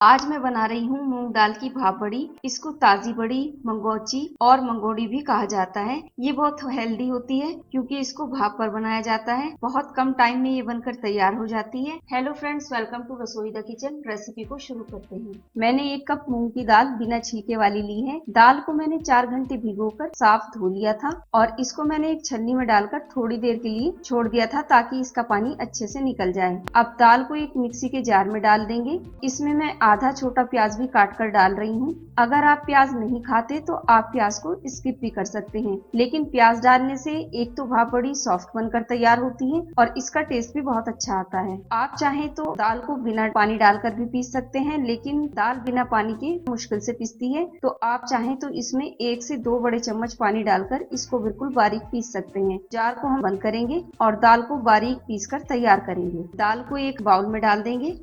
आज मैं बना रही हूँ मूंग दाल की भाप बड़ी। इसको ताजी बड़ी, मंगोची और मंगोड़ी भी कहा जाता है। ये बहुत हेल्दी होती है क्योंकि इसको भाप पर बनाया जाता है। बहुत कम टाइम में ये बनकर तैयार हो जाती है। हेलो फ्रेंड्स, वेलकम टू रसोई द किचन। रेसिपी को शुरू करते हैं। मैंने 1 कप मूंग की दाल बिना छिलके वाली ली है। दाल को मैंने 4 घंटे भिगोकर साफ धो लिया था और इसको मैंने एक छन्नी में डालकर थोड़ी देर के लिए छोड़ दिया था ताकि इसका पानी अच्छे से निकल जाए। अब दाल को एक मिक्सी के जार में डाल देंगे। इसमें मैं आधा छोटा प्याज भी काट कर डाल रही हूँ। अगर आप प्याज नहीं खाते तो आप प्याज को स्किप भी कर सकते हैं, लेकिन प्याज डालने से एक तो भाप बड़ी सॉफ्ट बनकर तैयार होती है और इसका टेस्ट भी बहुत अच्छा आता है। आप चाहें तो दाल को बिना पानी डालकर भी पीस सकते हैं, लेकिन दाल बिना पानी के मुश्किल से पिसती है, तो आप चाहें तो इसमें 1 से 2 बड़े चम्मच पानी डालकर इसको बिल्कुल बारीक पीस सकते हैं। जार को हम बंद करेंगे और दाल को बारीक पीस कर तैयार करेंगे। दाल को एक बाउल में डाल देंगे।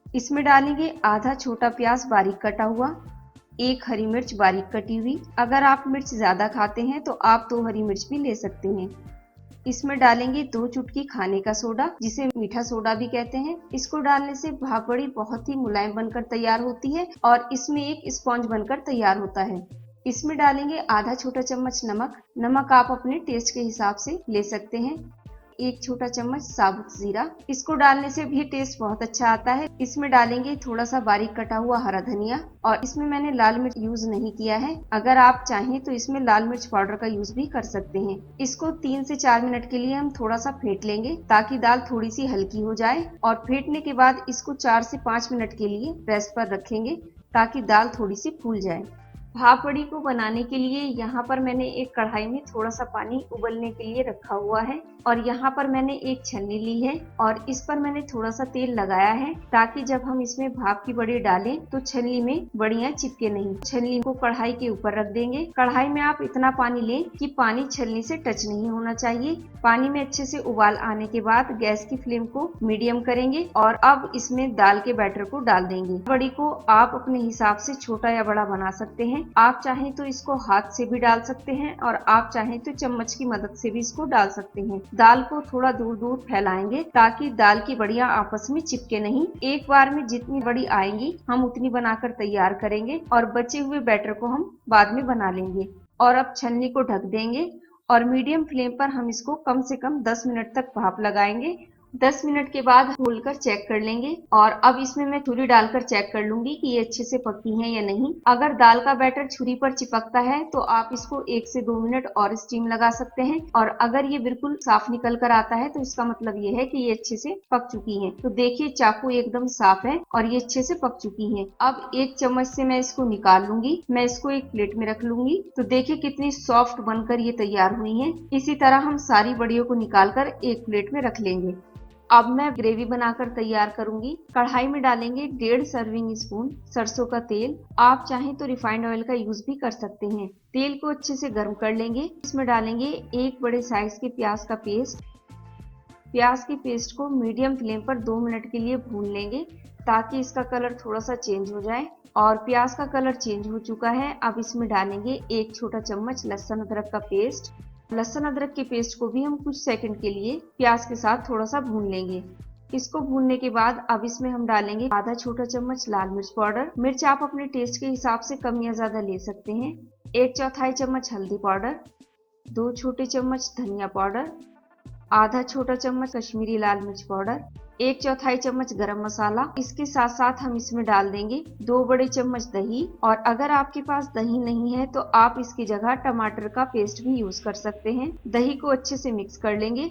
इसमें डालेंगे आधा छोटा प्याज बारीक कटा हुआ, 1 हरी मिर्च बारीक कटी हुई। अगर आप मिर्च ज्यादा खाते हैं तो आप 2 हरी मिर्च भी ले सकते हैं। इसमें डालेंगे 2 चुटकी खाने का सोडा, जिसे मीठा सोडा भी कहते हैं। इसको डालने से भाप बड़ी बहुत ही मुलायम बनकर तैयार होती है और इसमें एक स्पॉन्ज बनकर तैयार होता है। इसमें डालेंगे आधा छोटा चम्मच नमक। नमक आप अपने टेस्ट के हिसाब से ले सकते हैं। 1 छोटा चम्मच साबुत जीरा, इसको डालने से भी टेस्ट बहुत अच्छा आता है। इसमें डालेंगे थोड़ा सा बारीक कटा हुआ हरा धनिया और इसमें मैंने लाल मिर्च यूज नहीं किया है। अगर आप चाहें तो इसमें लाल मिर्च पाउडर का यूज भी कर सकते हैं। इसको 3 से 4 मिनट के लिए हम थोड़ा सा फेंट लेंगे ताकि दाल थोड़ी सी हल्की हो जाए और फेंटने के बाद इसको 4 से 5 मिनट के लिए रेस्ट पर रखेंगे ताकि दाल थोड़ी सी फूल जाए। भाप बड़ी को बनाने के लिए यहाँ पर मैंने एक कढ़ाई में थोड़ा सा पानी उबलने के लिए रखा हुआ है और यहाँ पर मैंने एक छन्नी ली है और इस पर मैंने थोड़ा सा तेल लगाया है ताकि जब हम इसमें भाप की बड़ी डालें तो छन्नी में बड़ियां चिपके नहीं। छन्नी को कढ़ाई के ऊपर रख देंगे। कढ़ाई में आप इतना पानी लें कि पानी छन्नी से टच नहीं होना चाहिए। पानी में अच्छे से उबाल आने के बाद गैस की फ्लेम को मीडियम करेंगे और अब इसमें दाल के बैटर को डाल देंगे। बड़ी को आप अपने हिसाब से छोटा या बड़ा बना सकते हैं। आप चाहें तो इसको हाथ से भी डाल सकते हैं और आप चाहें तो चम्मच की मदद से भी इसको डाल सकते हैं। दाल को थोड़ा दूर दूर फैलाएंगे ताकि दाल की बड़ियां आपस में चिपके नहीं। एक बार में जितनी बड़ी आएंगी हम उतनी बनाकर तैयार करेंगे और बचे हुए बैटर को हम बाद में बना लेंगे। और अब छन्नी को ढक देंगे और मीडियम फ्लेम पर हम इसको कम से कम 10 मिनट तक भाप लगाएंगे। 10 मिनट के बाद खोलकर चेक कर लेंगे और अब इसमें मैं छुरी डालकर चेक कर लूंगी कि ये अच्छे से पकी है या नहीं। अगर दाल का बैटर छुरी पर चिपकता है तो आप इसको 1 से 2 मिनट और स्टीम लगा सकते हैं और अगर ये बिल्कुल साफ निकल कर आता है तो इसका मतलब ये है कि ये अच्छे से पक चुकी है। तो देखिए चाकू एकदम साफ है और ये अच्छे से पक चुकी है। अब 1 चम्मच से मैं इसको निकाल लूंगी। मैं इसको एक प्लेट में रख लूंगी। तो देखिए कितनी सॉफ्ट बनकर ये तैयार हुई है। इसी तरह हम सारी बड़ियों को निकाल कर एक प्लेट में रख लेंगे। अब मैं ग्रेवी बनाकर तैयार करूंगी। कढ़ाई में डालेंगे 1.5 सर्विंग स्पून सरसों का तेल। आप चाहें तो रिफाइंड ऑयल का यूज भी कर सकते हैं। तेल को अच्छे से गर्म कर लेंगे। इसमें डालेंगे 1 बड़े साइज के प्याज का पेस्ट। प्याज की पेस्ट को मीडियम फ्लेम पर 2 मिनट के लिए भून लेंगे ताकि इसका कलर थोड़ा सा चेंज हो जाए। और प्याज का कलर चेंज हो चुका है। अब इसमें डालेंगे 1 छोटा चम्मच लहसुन अदरक का पेस्ट। लहसुन अदरक के पेस्ट को भी हम कुछ सेकंड के लिए प्याज के साथ थोड़ा सा भून लेंगे। इसको भूनने के बाद अब इसमें हम डालेंगे आधा छोटा चम्मच लाल मिर्च पाउडर। मिर्च आप अपने टेस्ट के हिसाब से कम या ज्यादा ले सकते हैं। 1/4 चम्मच हल्दी पाउडर, 2 छोटे चम्मच धनिया पाउडर, आधा छोटा चम्मच कश्मीरी लाल मिर्च पाउडर, 1/4 चम्मच गरम मसाला। इसके साथ साथ हम इसमें डाल देंगे 2 बड़े चम्मच दही और अगर आपके पास दही नहीं है तो आप इसकी जगह टमाटर का पेस्ट भी यूज कर सकते हैं। दही को अच्छे से मिक्स कर लेंगे।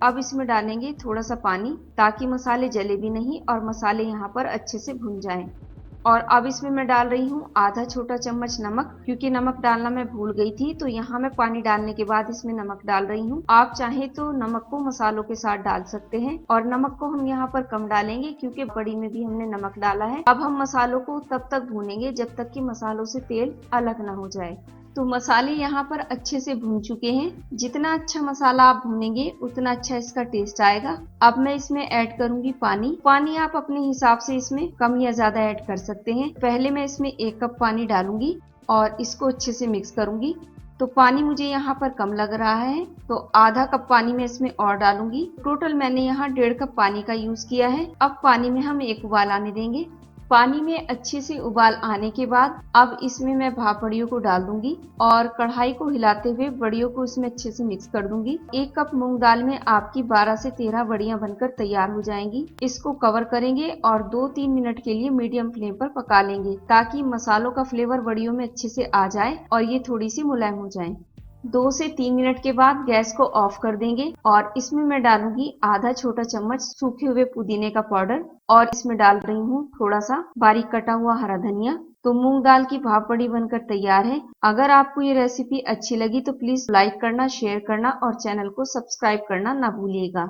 अब इसमें डालेंगे थोड़ा सा पानी ताकि मसाले जले भी नहीं और मसाले यहाँ पर अच्छे से भुन जाएं। और अब इसमें मैं डाल रही हूँ आधा छोटा चम्मच नमक, क्योंकि नमक डालना मैं भूल गई थी तो यहाँ मैं पानी डालने के बाद इसमें नमक डाल रही हूँ। आप चाहें तो नमक को मसालों के साथ डाल सकते हैं और नमक को हम यहाँ पर कम डालेंगे क्योंकि बड़ी में भी हमने नमक डाला है। अब हम मसालों को तब तक भूनेंगे जब तक कि मसालों से तेल अलग ना हो जाए। तो मसाले यहाँ पर अच्छे से भून चुके हैं। जितना अच्छा मसाला आप भूनेंगे उतना अच्छा इसका टेस्ट आएगा। अब मैं इसमें ऐड करूंगी पानी। पानी आप अपने हिसाब से इसमें कम या ज्यादा ऐड कर सकते हैं। पहले मैं इसमें 1 कप पानी डालूंगी और इसको अच्छे से मिक्स करूंगी। तो पानी मुझे यहाँ पर कम लग रहा है तो आधा कप पानी मैं इसमें और डालूंगी। टोटल मैंने यहाँ 1.5 कप पानी का यूज किया है। अब पानी में हम एक उबाल आने देंगे। पानी में अच्छे से उबाल आने के बाद अब इसमें मैं भाप बड़ियों को डाल दूंगी और कढ़ाई को हिलाते हुए बड़ियों को इसमें अच्छे से मिक्स कर दूंगी। 1 कप मूंग दाल में आपकी 12 से 13 बड़ियां बनकर तैयार हो जाएंगी। इसको कवर करेंगे और 2-3 मिनट के लिए मीडियम फ्लेम पर पका लेंगे ताकि मसालों का फ्लेवर बड़ियों में अच्छे से आ जाए और ये थोड़ी सी मुलायम हो जाए। 2 से 3 मिनट के बाद गैस को ऑफ कर देंगे और इसमें मैं डालूंगी आधा छोटा चम्मच सूखे हुए पुदीने का पाउडर और इसमें डाल रही हूँ थोड़ा सा बारीक कटा हुआ हरा धनिया। तो मूंग दाल की भाप बड़ी बनकर तैयार है। अगर आपको ये रेसिपी अच्छी लगी तो प्लीज लाइक करना, शेयर करना और चैनल को सब्सक्राइब करना ना भूलिएगा।